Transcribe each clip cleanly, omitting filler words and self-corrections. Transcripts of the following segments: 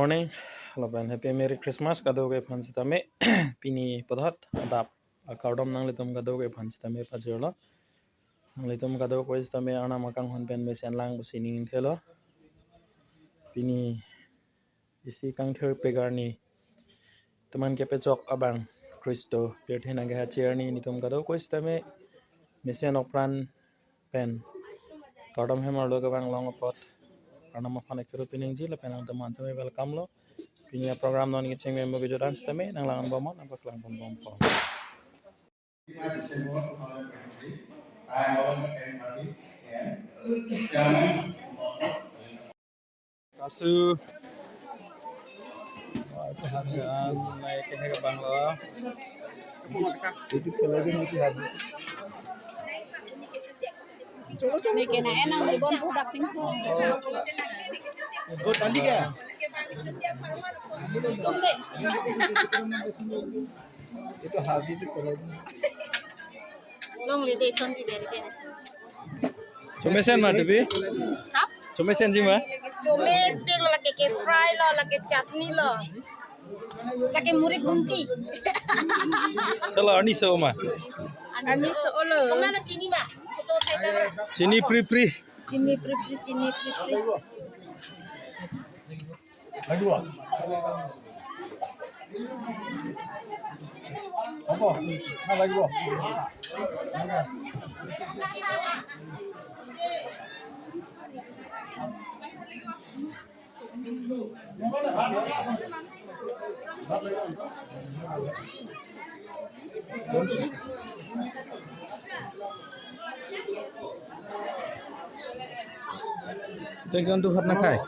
morning, laban happy Merry Christmas kado ke phan sitame pini podhat adap kaudom nang litum kado ke phan sitame pajolo nang litum kado ko sitame ana makang hon pen me senlang busining thelo pini isi kang thir pegarni teman ke pecok abang Kristo perthena ga cherni nitum kado ko sitame mesen opran pen kaudom hemar lo bang long pot ana mafane kero pining ji la penang teman same welcome lo Pinya program non ngeceng member kejutan sistemnya nang langan bomon apa kelang bom pom. Kasu itu hargaan naik ke Bangla. Itu lagi nanti habis. Ini kena enang di bom budak singkong. Oh tadi ya? Itu habis itu lagi. Long lidi sondi dari kena. Cuma sen mah tapi? Hap? Cuma sen sih mah? Cuma pig lagi ke fry lo, lagi chutney lo, lagi murid gunti. Kalau ani so mah? Ani so lo. Kemana cini mah? Foto tadi. Cini pri. Cini pri. Lagi dua. Apa? Nah, lagi dua. Jangan tuh harna kai.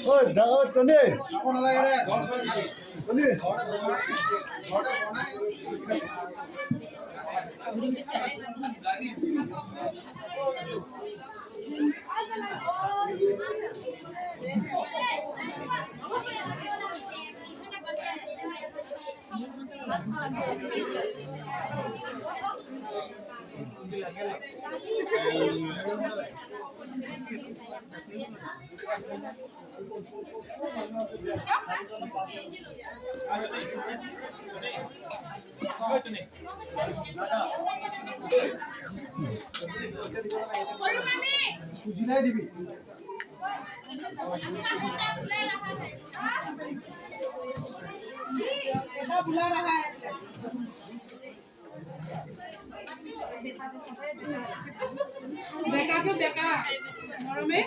Oi, dapat kene. Apa nalai ada? Kene. Kujinai dibi. बुला रहा है बेटा तो बेटा मोर में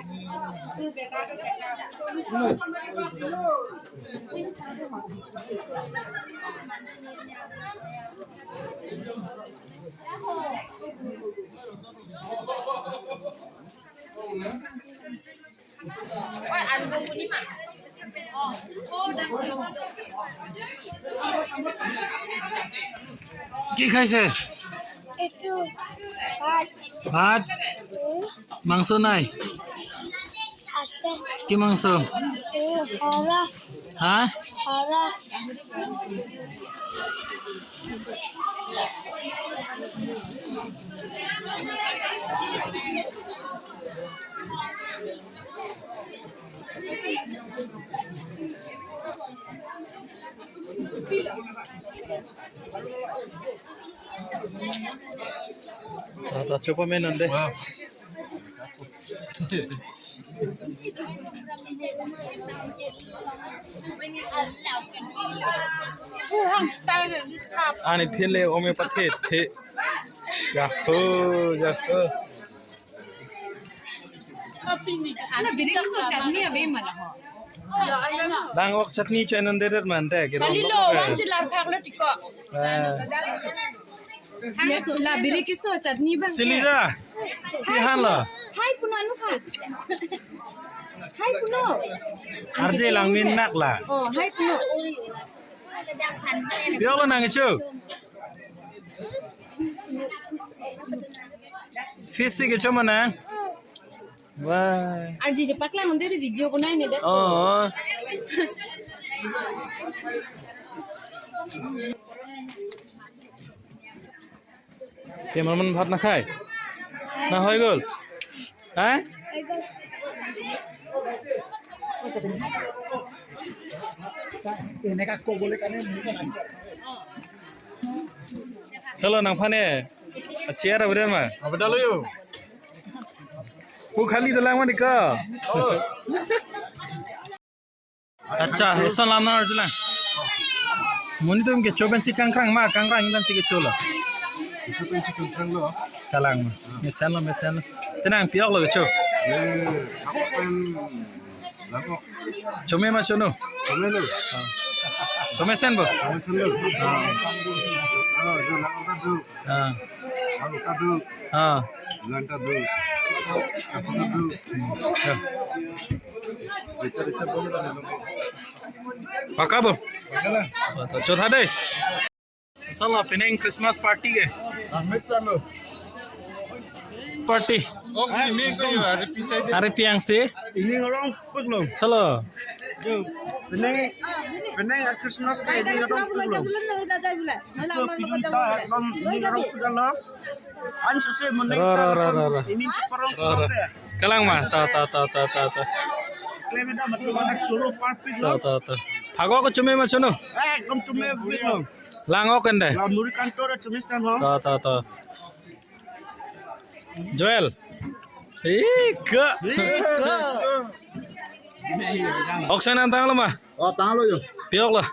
बेटा तो Ôi ăn không có mà. কি খাইছে? ভাত মাংস নাই কি মাংস হ্যাঁ Rata coba main ande. Ani phile ome pathe the. Ya ho. Ana biri so chutney abe mana ho. Dang wak chutney channel dedet man ta ke. Kalilo wanchi lar phaklo tiko. La biri kiso chutney bang. Siliza. Ki hanla. Hai puno anu ha. Hai puno. Arje langmin nak la. Oh, hai puno. Biar lo nangis cu. Fish sih ke cuma nang. Bye. আর জি যে পাকলা মন্দির video ko nai ne de Oh. Teman-teman ভাত নাখায় না হয়ে গেল হ্যাঁ Ini kakak boleh kan ini. চলো নাফানে চেয়ার হবে মা Apa dah lu yo? वो खाली तो लांग मत का अच्छा ऐसा लाना है चला मुनी तो इनके चोबन सी कांगkrang मा कांगkrang इंदन सी के चोला Cuba si kentang lu. kalang mesen tenang piak lo cho Aku pen lagu. chome ma chono Kamu lu. chome sen bo Kamu sendiri. Ah, tu lagu tu. ha Lagu tu. ha Lantar tu. Kasut tu. Kita boleh dah lagu. paka bo Baiklah. chotha deh salah pineng christmas party ke Mesan lo. party Oh, ini kau ya ada pisau dia. are piang se Ini orang pun lo. chalo Benar ya Christmas kayak ini orang pun lo. bulan na jai bulan nala amar ko Kita kon ini orang pun lo. An susah Ro, mendengar. ro. Ini orang pun ya. kalang ma ta Klaim dah betul mana curu parpit lo. ta phago ko chome ma chono Ekdom cuma big lo. lango kan deh Lah muri kantor cuma san lo. ta Joel Ika Oksan antang lo mah Oh, tangan lo yo. piok lah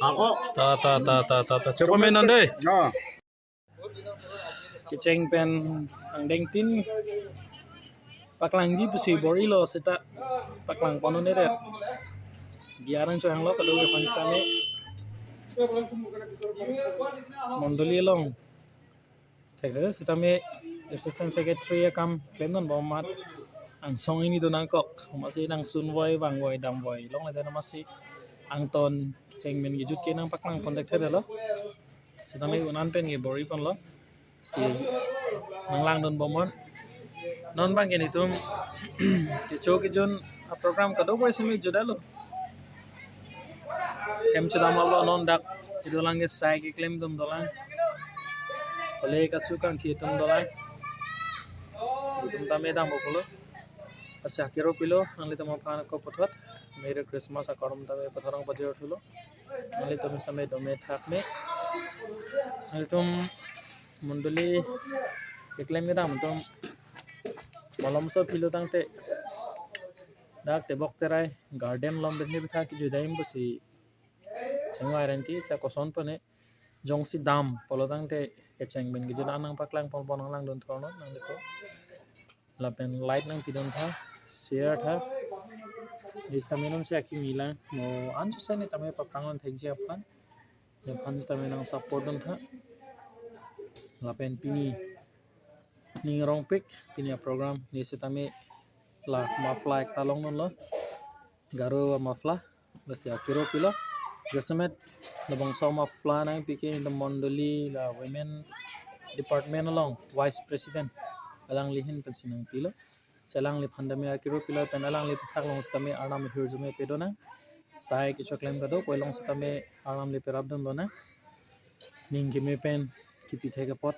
Ako. ta coba mainan deh Ya. kiceng pen ang deng tin paklang ji pusi bori lo seta paklang pono ne ret giarang cho hang lo kado ke panstane mondoli long thek re seta me assistant secretary ya kam claim non bomat ang song ini do nang kok masih nang sun voi wang voi dam voi long le masih ang ton kiceng men gi jut ke nang paklang contact lo seta me unan pen ge bori pon lo si nanglang don bomon non bang ini tum kicho kijon program kado ko simi jodalo kem chudam lo non dak idolang ge sai ki claim dum dolang ole ka sukan thi tum dolang tum ta medam bokolo acha kero pilo angli tum pan ko pothot mere christmas akarum ta me patharang baje uthulo angli tum samay do me thak me angli tum munduli iklaim kita muntum malam so philo tangte dak te bok terai garden lom bekne bitha ki judaim busi chengwai ranti sa koson pane jongsi dam polo tangte ke cheng ben gi judan nang paklang pon pon lang don thorno nang to lapen light nang tidon tha share tha di saminon se aki mila mo anju sa ni tame paklangon thengji apan de phan tame nang support don tha lapen pini ning rong pik pini program ni setame la mafla ek talong non lo garo mafla bas ya kiro pilo gasemet labang so mafla nang pike in the mondoli la women department along vice president alang lihin pensinang pilo selang li phandame akiro pilo pen alang li thak long setame arnam hirjume pedona sai ki choklem kado koilong setame arnam li perab don dona ning ki me pen ki pithe ke pot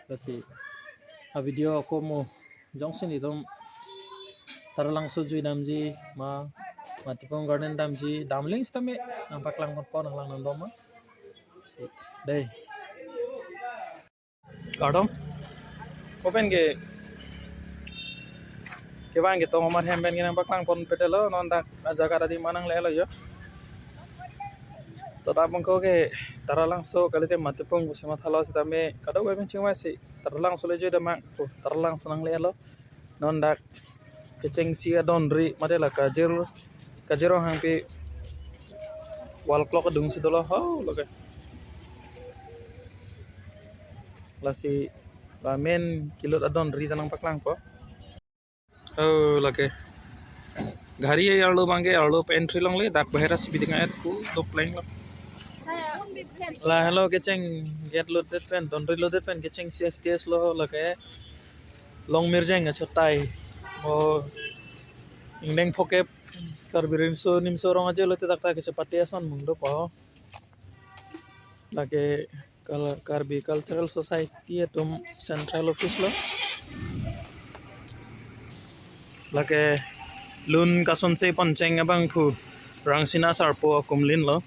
basi a video ko mo jongsin idom taralang so jui damji ma matipong garden damji damling stame nampak lang pon lang nan doma si dei kadom open ke bang ke to mar hem ben ke nampak lang pon petelo non tak jaga tadi manang lelo yo to tapong ko ke taralang so kalite matipong busima thalo sitame kado ben chingwa si taralang so lejo dama taralang senang lelo non dak keceng sia donri madela kajero hangpi wall clock dung sidolo ho loke lasi ramen kilo adon ri tanang paklang ko oh loke घरी आलू मांगे आलू पेंट्री लोंग ले दाक बहेरा सिबिदिंग आत ku do pleng lo la hello keceng get loaded pen don loaded pen keceng cs lo la ke long mirjeng chotai Oh, ingdeng pokep karbirimso nimso orang aja lo tak tak kecepatan son mundo po. Lagi kalau Karbi Cultural Society itu central office lo. Lagi lun kason se panceng abang pu rangsina sarpo kumlin lo.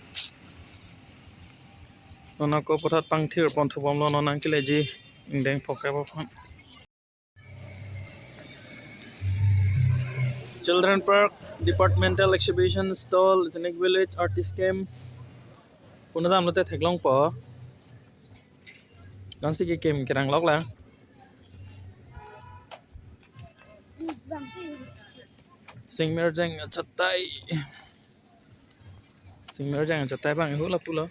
Nona ko potat pangthir pon thubom lo nona kileji ingdeng pokep apa. Children Park, Departmental Exhibition Stall, Ethnic Village, Artist Camp. Punah dalam lote theklong po. Gansi ke camp kirang lok lang. Singmer jeng chatai. Singmer jeng chatai bang hula pula.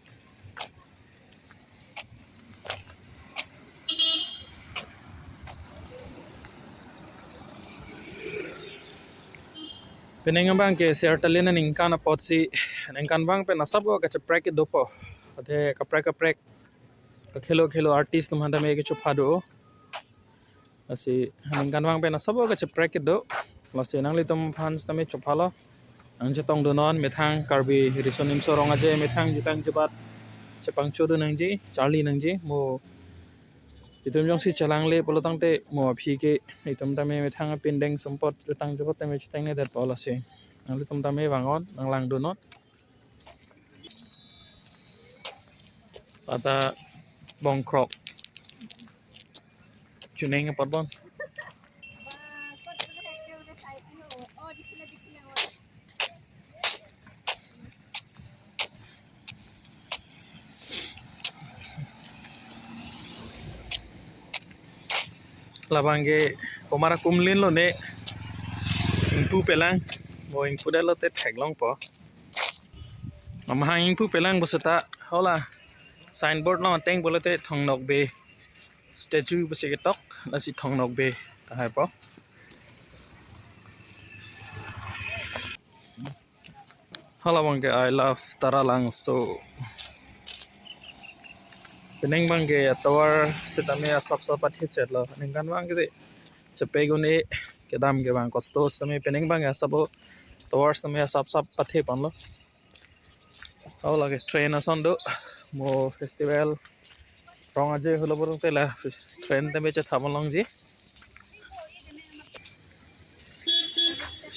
Peneng bang ke sertalina ningkan apot si ningkan bang pe nasab ko kache prek dopo ade kaprek khelo artist tum handa me ke chupado asi ningkan bang pe nasab ko kache prek do lasi nang litum fans tame chupala ang jetong donon methang Karbi risonim sorong aje methang jitang jebat chepang chodo nangji charlie nangji mo itum jong si chalang le polotang te mo phi ke itum tame methang pindeng sumpot jutang jebat tame chitang ne dat polasi nang litum tame wangon nang lang donot pada bongkrok juneng pot bon labangge komara kumlin lo ne ingpu pelang mo ingpu dalo te theklong po mamahang ingpu pelang bosata hola signboard no teng bolote thongnok be statue bese tok lasi thongnok be tahai po hola bangge I love Taralang so peneng bangge tower setame asap sapat hitset lo ningkan bangge cepe gune kedam ge bang kosto same peneng bangge asabo tower same asap pathe pan lo hola ge train ason do mo festival rong aje holo borong tela train tame che thamalong ji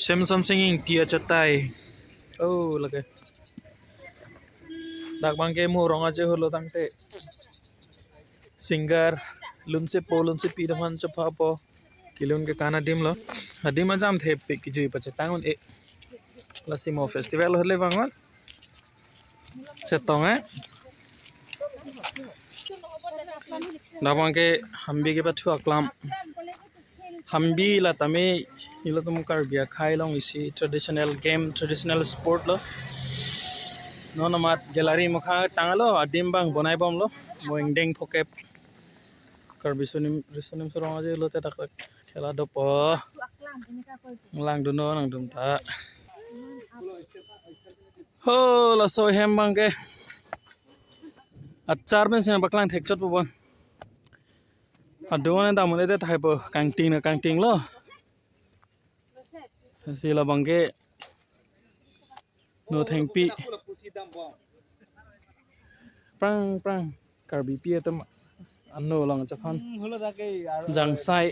Samsung singing tia chatai oh lage dak bangke mo rong aje holo tangte singer lunse pi daman chapa po kilun ke kana dim lo hadim jam the pe kiju pache tangun e lasimo festival hole bangon setong dabangke hambi ke pathu aklam hambi la tame ilo tum Karbi khai long isi traditional game traditional sport lo no namat gallery mukha tangalo adim bang bonai bom lo moingdeng phokep Karbi risonim sorong aje lo te tak khela do po lang duno nang dum ta ho la so hem bang ke achar men sen baklang thekchot pobon adone da mone te thai po kangting lo sila bang ke no thengpi prang Karbi pi etam anno lang chaphan jang sai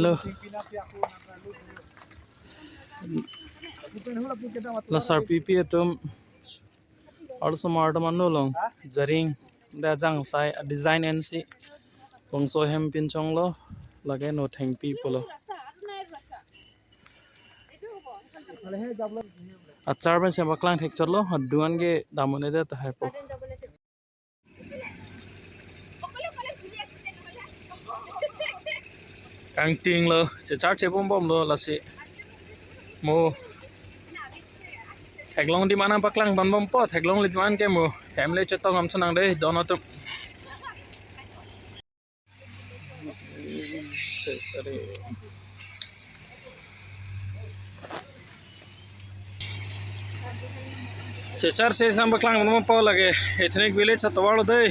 lo la sar pp etum also martam anno long jaring da jang sai design nc bongso hem pinchong lo lage no thengpi polo achar ben se baklang thek chalo duan ge damone de ta hapo kangting lo che char che bom lo lasi mo theklong di mana baklang ban bom po theklong le juan ke mo family che tong am sunang de dono to Sechar se sam baklang mo po lage ethnic village sa tawalo dei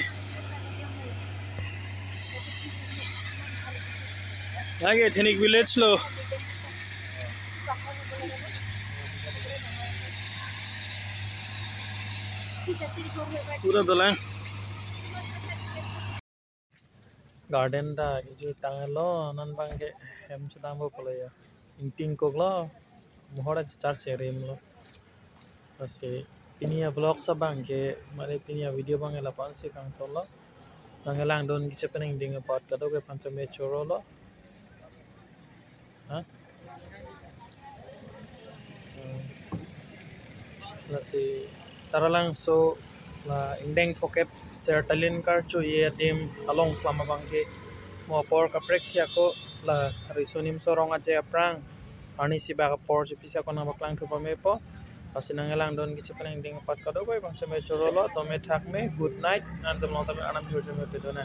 Lagi Ethnic Village lo. Pura dolang. Garden ta ju tangelo nan bangke hem sedang bo polaya. Inting kok lo. Mohora char cherim lo. Pasti pinia vlog sa bangke mare pinia video bangela pansi kang tolo. Nangelang don giche pening ding part kado ke pantome choro lo. Ha? Nasi taralang so la indeng poket sertalin kar chu ye dim along klama bangke mo por kaprek sia ko la risonim sorong aje aprang ani si ba por si pisa ko na baklang thu pame po asinang elang don giche peneng ding pat kado ko bang se me choro lo tome thak me good night and the long tame anam jur me pedona